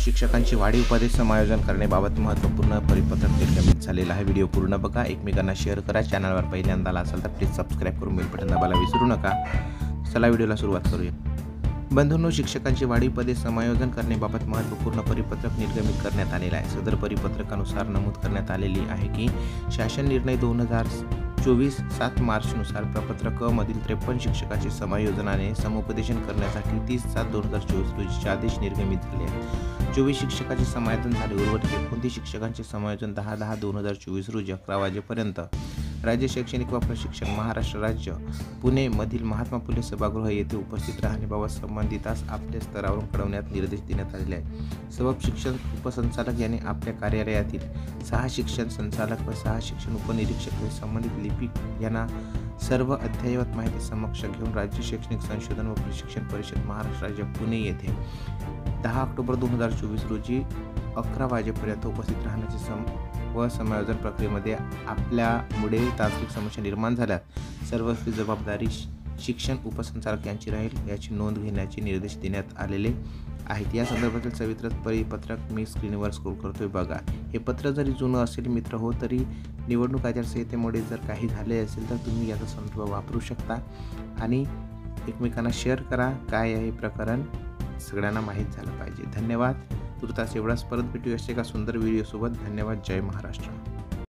शिक्षकांची वाढीव पदे समायोजन करण्याबाबत महत्त्वपूर्ण परिपत्रक निर्गमित झालेला आहे। व्हिडिओ पूर्ण बघा, एकमेकांना शेअर करा। चॅनलवर पहिल्यांदा आला असाल तर प्लीज सबस्क्राईब करून बेल बटन दाबायला विसरू नका। चला व्हिडिओला सुरुवात करूया। बंधूंनो, शिक्षकांची वाढीव पदे समायोजन करण्याबाबत महत्त्वपूर्ण परिपत्रक निर्गमित करण्यात आलेला आहे। सदर परिपत्रकानुसार नमूद करण्यात आलेली आहे की शासन निर्णय 2024 7 मार्चनुसार प्रपत्र क मधील 53 शिक्षकाचे समायोजनाने समुपदेशन करण्यासाठी 30/7/2024 रोजीचे आदेश निर्गमित झाले आहेत। 24 शिक्षकाचे समायोजन झाले। उर्वरित 29 शिक्षकांचे समायोजन 10/10/2024 रोजी 11 वाजेपर्यंत राज्य शैक्षणिक व प्रशिक्षण महाराष्ट्र राज्य पुणे मधील महात्मा फुले सभागृह येथे उपस्थित राहण्याबाबत संबंधितास आपल्या स्तरावरून कळवण्यात निर्देश देण्यात आलेले आहेत। सबब शिक्षण उपसंचालक यांनी आपल्या कार्यालयातील 6 शिक्षण संचालक व 6 शिक्षण उपनिरीक्षक व संबंधित लिपिक यांना सर्व अद्ययावत माहिती समक्ष घेऊन राज्य शैक्षणिक संशोधन व प्रशिक्षण परिषद महाराष्ट्र राज्य पुणे येथे 10 ऑक्टोबर 2024 रोजी 11 वाजेपर्यंत उपस्थित राहण्याचे व समायोजन प्रक्रियेमध्ये आपल्यामुळे तांत्रिक समस्या निर्माण झाल्यास सर्वस्वी जबाबदारी शिक्षण उपसंचालक यांची राहील याची नोंद घेण्याचे निर्देश देण्यात आलेले आहेत। या संदर्भातील सविस्तर परिपत्रक मी स्क्रीनवर स्क्रोल करतोय बघा। हे पत्र जरी जुनं असेल मित्र हो, तरी निवडणूक आचारसंहितेमुळे जर काही झाले असेल तर तुम्ही याचा संदर्भ वापरू शकता आणि एकमेकांना शेअर करा। काय आहे प्रकरण सगळ्यांना माहीत झालं पाहिजे। धन्यवाद। तुर्तास एवढाच, परत भेटूया एका सुंदर व्हिडिओ सोबत। धन्यवाद। जय महाराष्ट्र।